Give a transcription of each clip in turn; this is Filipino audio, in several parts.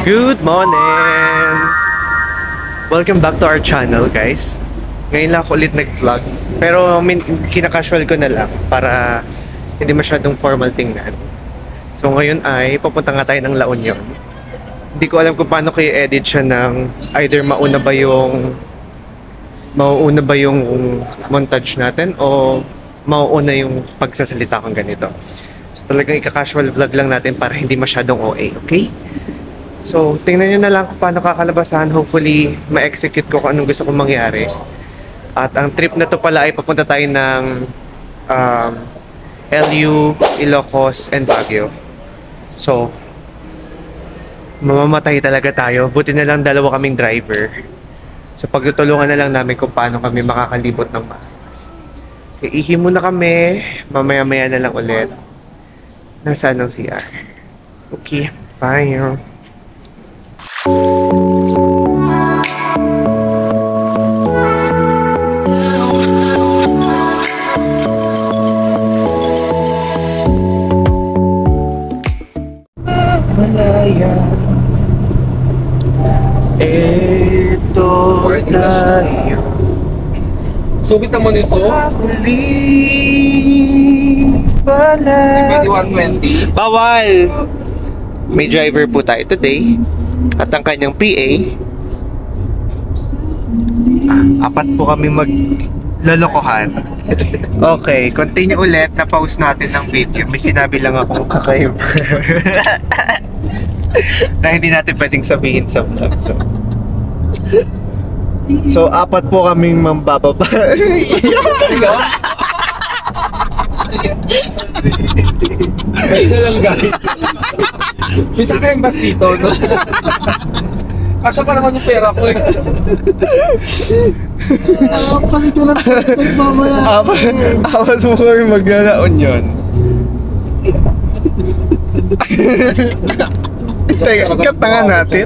Good morning! Welcome back to our channel, guys. Ngayon lang ako ulit nag-vlog. Pero kinakasual ko na lang para hindi masyadong formal tingnan. So ngayon ay papunta nga tayo ng La Union. Hindi ko alam kung paano kayo edit siya ng either mauuna ba yung montage natin o mauuna yung pagsasalita kong ganito. So talagang ika-casual vlog lang natin para hindi masyadong OA, okay? So, tingnan nyo na lang kung paano kakalabasan. Hopefully, ma-execute ko kung anong gusto kong mangyari. At ang trip na to pala ay papunta tayo ng LU, Ilocos, and Baguio. So, mamamatay talaga tayo. Buti na lang dalawa kaming driver. So, pagtutulungan na lang namin kung paano kami makakalibot ng maayos. Okay, ihi muna kami. Mamaya-maya na lang ulit. Nasaan ang CR? Okay, bye. Malaya, ito tayo. Subit naman ito. Pala. 2120. Bawal! May driver po tayo today. At ang kanyang PA. Apat po kami maglalokohan. Okay, continue ulit. Na-pause natin ng video. May sinabi lang ako kakaiba. Na hindi natin pwedeng sabihin sa vlog. So, apat po kaming mambababa. Ayun na lang guys. Bisa kayong bus dito, no? Kasya pa naman yung pera ko eh. Kasi ko lang mamaya. Apat po kami maglalaon yun. Teka, cut na nga natin.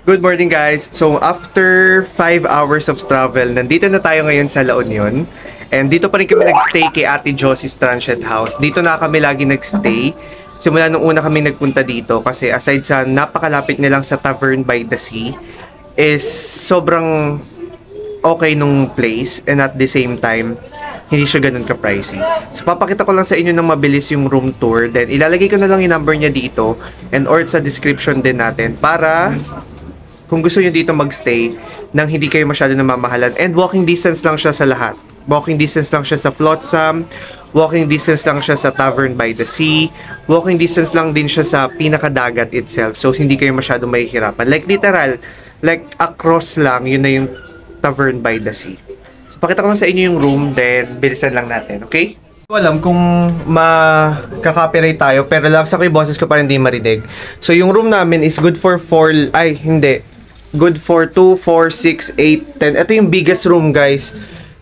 Good morning guys! So after 5 hours of travel, nandito na tayo ngayon sa La Union. And dito pa rin kami nagstay kay Ate Josie's Transient House. Dito na kami lagi nagstay. Simula nung una kami nagpunta dito kasi aside sa napakalapit nilang sa Tavern by the Sea, is sobrang okay nung place and at the same time, hindi siya ganun ka-pricey. So papakita ko lang sa inyo ng mabilis yung room tour. Then ilalagay ko na lang yung number niya dito and or sa description din natin para kung gusto nyo dito magstay nang hindi kayo masyado namamahalan. And walking distance lang siya sa lahat. Walking distance lang siya sa Flotsam. Walking distance lang siya sa Tavern by the Sea. Walking distance lang din siya sa pinakadagat itself. So, hindi kayo masyado mahihirapan. Like, literal. Like, across lang. Yun na yung Tavern by the Sea. So, pakita ko lang sa inyo yung room. Then, bilisan lang natin. Okay? Ko alam kung makaka-copyright tayo. Pero laksa ko yung boses ko para hindi marinig. So, yung room namin is good for 4... Ay, hindi. Good for 2, 4, 6, 8, 10. Ito yung biggest room, guys,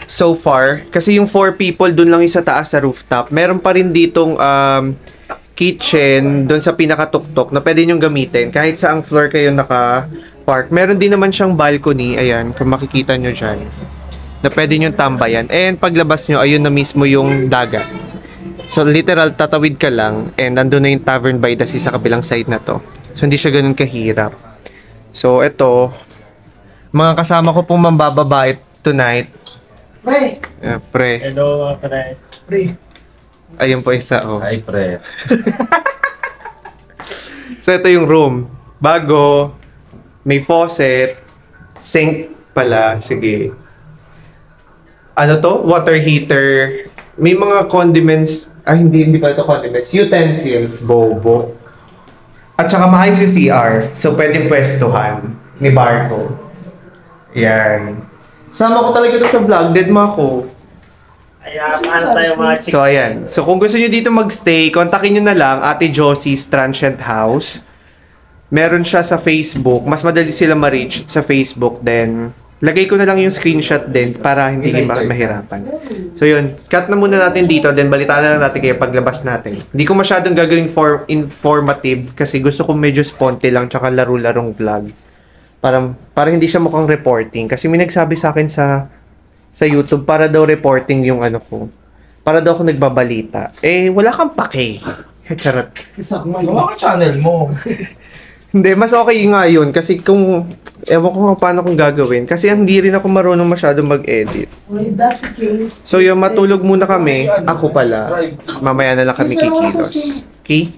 so far. Kasi yung 4 people, dun lang yung sa taas sa rooftop. Meron pa rin ditong kitchen, dun sa pinakatuktok, na pwede nyong gamitin. Kahit saang floor kayo naka-park. Meron din naman siyang balcony, ayan, kung makikita nyo dyan, na pwede nyong tambayan. And paglabas nyo, ayun na mismo yung dagat. So, literal, tatawid ka lang, and nandun na yung Tavern by the Sea sa kabilang side na to. So, hindi siya ganun kahirap. So, ito, mga kasama ko pong mambababait tonight. Pre! Pre. Hello, pre. Pre. Ayun po isa, oh. Ay, pre. So, ito yung room. Bago, may faucet, sink pala, sige. Ano to? Water heater. May mga condiments, hindi pa ito condiments. Utensils, bobo. At saka maayos yung CR. So, pwedeng pwestuhan ni Barco. Yan. Sama ko talaga ito sa vlog. Dead ma ako. Ayan, paano tayo mga chicks? So, ayan. So, kung gusto nyo dito magstay, kontakin nyo na lang Ate Josie's Transient House. Meron siya sa Facebook. Mas madali sila ma-reach sa Facebook. Then, lagay ko na lang yung screenshot din para hindi mahirapan. So yun, cut na muna natin dito, then balitaan na lang natin kaya paglabas natin. Hindi ko masyadong gagawing informative kasi gusto ko medyo sponte lang tsaka laro-larong vlog. Para hindi siya mukhang reporting. Kasi may nagsabi sa akin sa YouTube, para daw reporting yung ano ko. Para daw ako nagbabalita. Eh, wala kang pake. Charot. Gawa ka channel mo. Hindi, mas okay nga yun. Kasi ewan ko nga paano kong gagawin. Kasi hindi rin ako marunong masyado mag-edit. Well, if that's the case, So yung matulog muna kami. Ako pala. Mamaya na lang kami kikilos. Okay?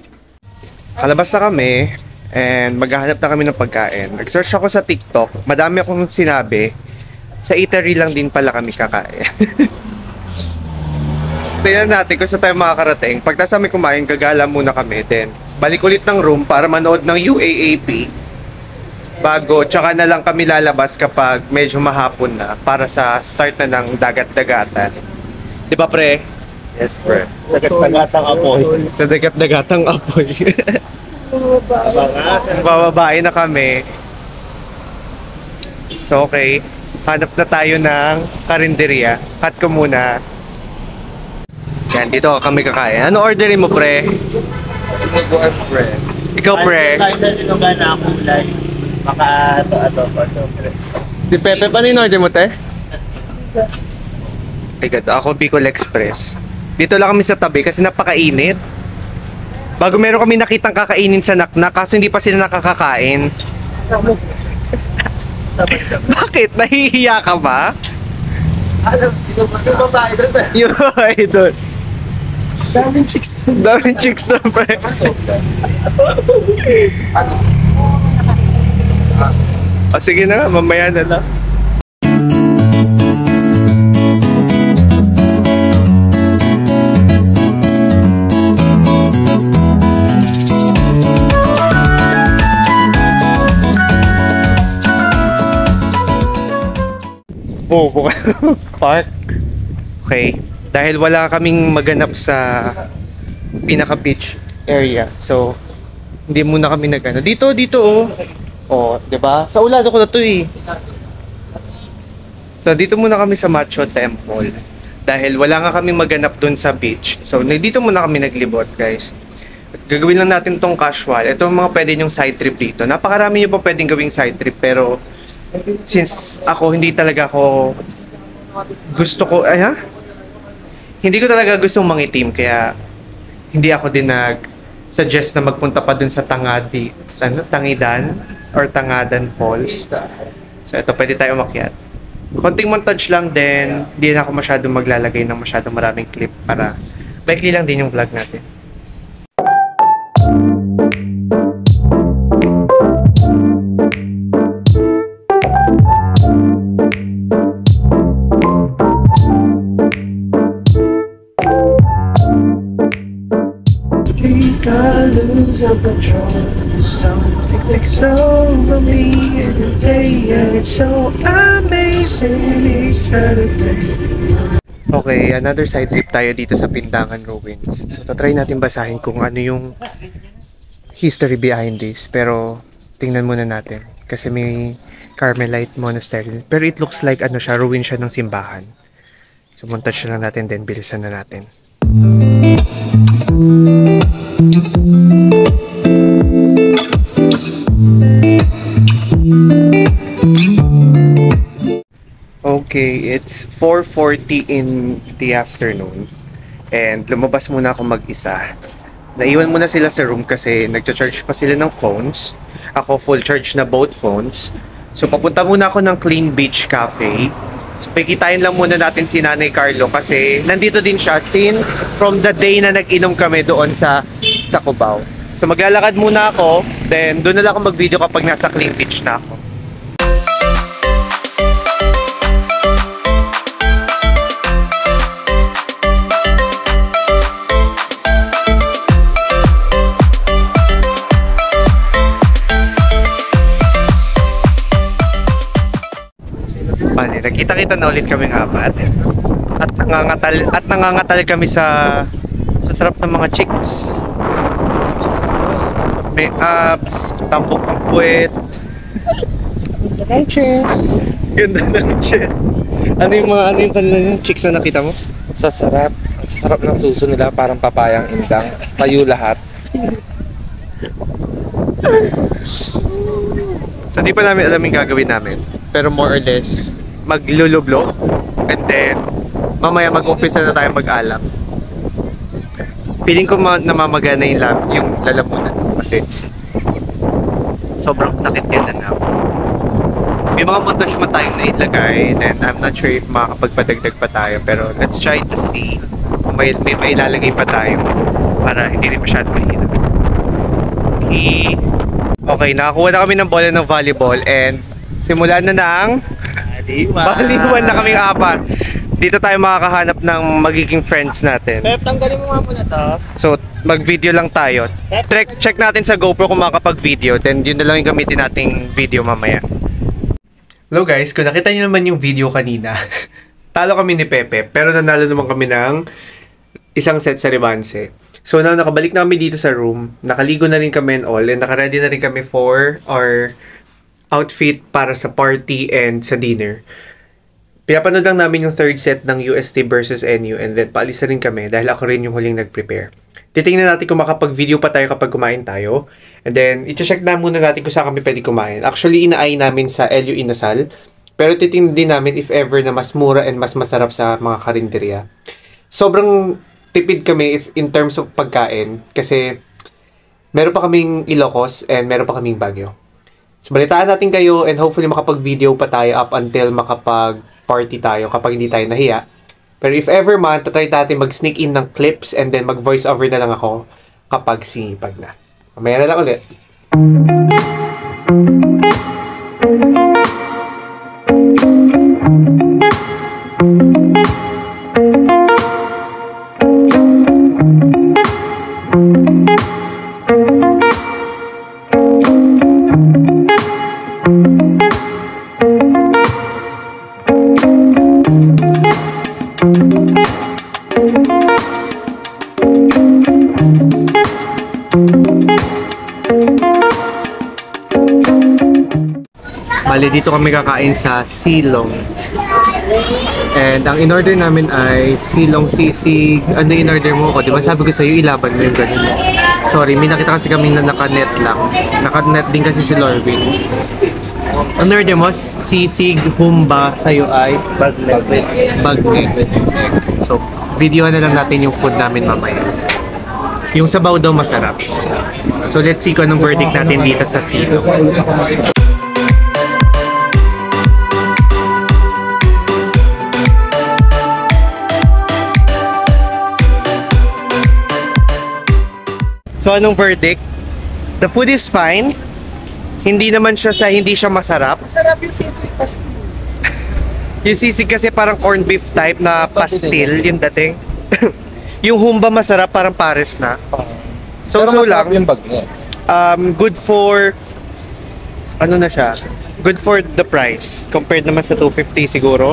Kalabas na kami. And maghahanap na kami ng pagkain. Nag-search ako sa TikTok. Madami akong sinabi. Sa eatery lang din pala kami kakain. Tingnan natin kung saan tayo makakarating. Pag nasa may kumain, gagala muna kami. Then, balik ulit ng room para manood ng UAAP. Bago, tsaka na lang kami lalabas kapag medyo mahapon na para sa start na ng dagat-dagatan. Di ba, pre? Yes, pre. dagat-dagatang apoy. Sa dagat-dagatang apoy. Bababae na kami. So, okay. Hanap na tayo ng karinderya. Cut ko muna. Yan, dito kami kakain. Ano orderin mo, pre? Ikaw, pre? Tayo sa tinugan na kulay. Maka ato, pre. Si Pepe, paano yung order mo, te? Ay, God, ako Bicol Express. Dito lang kami sa tabi kasi napakainit. Bago meron kami nakitang kakainin sa naknak, kaso hindi pa sila nakakakain. Bakit? Nahihiya ka ba? Yung babae doon. Yung babae doon. Daming chicks doon. Daming chicks na, pre. O sige na, mamaya na lang. Oh, park. Okay. Dahil wala kaming maganap sa pinaka-beach area. So, hindi muna kami nag-ano. Dito, oh. Oh, 'di ba? Sa ulado ko na 'to eh. So, dito muna kami sa Macho Temple. Dahil wala nga kaming maganap dun sa beach. So, dito muna kami naglibot, guys. Gagawin lang natin tong casual. Ito mga pwede yung side trip dito. Napakarami nyo pa pwedeng gawing side trip. Pero, since ako hindi talaga ako gusto ko, hindi ko talaga gustong mangitim. Kaya, hindi ako din nag-suggest na magpunta pa dun sa Tangidan or Tangadan Falls. So, ito pwede tayo umakyat. Konting montage lang din. Hindi na ako masyadong maglalagay ng masyadong maraming clip para baikli lang din yung vlog natin. Of control, something takes over me in a day, and it's so amazing, exciting. Okay, another side trip tayo dito sa Pindangan Ruins. So, tatry natin basahin kung ano yung history behind this. Pero, tingnan muna natin. Kasi may Carmelite Monastery. Pero it looks like ano siya, ruin siya ng simbahan. So, montage lang natin din, bilisan na natin. Okay, it's 4:40 in the afternoon and lumabas muna ako mag-isa. Naiwan muna sila sa room kasi nagcha-charge pa sila ng phones. Ako full charge na both phones. So papunta muna ako ng Clean Beach Cafe. So pikitain lang muna natin si Nanay Carlo kasi nandito din siya since from the day na nag-inom kami doon sa Cubao. So maglalakad muna ako, then doon na lang ako mag-video kapag nasa Clean Beach na ako. Bale, nagkita-kita na ulit kaming apat. At nangangatal kami sa sarap ng mga chicks. May abs, tambok ang puwet. Cheers! Ganda ng chest. Ano yung kanila yung chicks na nakita mo? Sasarap. Ang sasarap ng suso nila, parang papayang indang. Tayo lahat. So di pa namin alam yung gagawin namin. Pero more or less, maglulublo. And then, mamaya mag-umpisa na tayo mag-alak. Feeling ko namamagana yung lalamunan. Kasi, sobrang sakit yan na now. May mga montage man tayong nailagay. Then, I'm not sure if makakapagpadagdag pa tayo. Pero, let's try to see kung may mailalagay pa tayo para hindi rin masyado mahirap. Okay, nakakuha na kami ng bola ng volleyball and simulan na ng baliwan na kaming apat. Dito tayo makakahanap ng magiging friends natin. Pep, tanggalin mo nga muna to. So, mag-video lang tayo. Check natin sa GoPro kung makakapag-video. Then, yun na lang yung gamitin nating video mamaya. Hello guys, kung nakita niyo naman yung video kanina, talo kami ni Pepe, pero nanalo naman kami ng isang set sa Ribanse. So now, nakabalik na kami dito sa room. Nakaligo na rin kami and all. And nakaready na rin kami for our outfit para sa party and sa dinner. Pinapanood lang namin yung third set ng UST versus NU and then paalis na rin kami dahil ako rin yung huling nag-prepare. Titingnan natin kung makapag-video pa tayo kapag kumain tayo. And then, i-check na muna natin kung saan kami pwede kumain. Actually, inaay namin sa LU Inasal. Pero titingnan din namin if ever na mas mura and mas masarap sa mga karinderya. Sobrang tipid kami if in terms of pagkain kasi meron pa kaming Ilocos and meron pa kaming Baguio. So balitaan natin kayo and hopefully makapag-video pa tayo up until makapag-party tayo kapag hindi tayo nahiya. Pero if ever man, tatry natin mag-sneak in ng clips and then mag-voice over na lang ako kapag sinipag na. Mamaya na lang ulit. Bali, dito kami kakain sa Silong. And ang in-order namin ay silong sisig. Ano in-order mo ko? Di ba sabi ko sa'yo, ilaban mo yung ganun. Sorry, may nakita kasi kami na naka-net lang. Naka-net din kasi si Lorwin. Ano order mo? Sisig, humba. Sa'yo ay? Bagnet. So, video na lang natin yung food namin mamaya. Yung sabaw daw masarap. So, let's see kung anong verdict natin dito sa Silong. So, anong verdict? The food is fine. Hindi naman siya hindi siya masarap. Masarap yung sisig pastil. Yung sisig kasi parang corned beef type na pastil yung dating. Yung humba masarap, parang pares na. So lang. Yung bagnet. Good for ano na siya? Good for the price. Compared naman sa 250 siguro.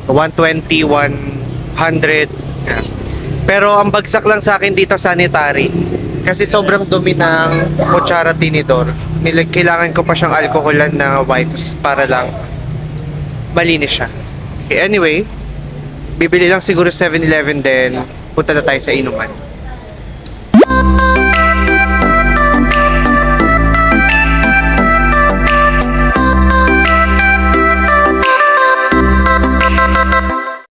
120, 100. Yeah. Pero ang bagsak lang sa akin dito sanitary. Kasi sobrang dumi ng kutsara tinidor. Kailangan ko pa siyang alkoholan na wipes para lang malinis siya. Okay, anyway, bibili lang siguro 7-Eleven din. Punta na tayo sa inuman.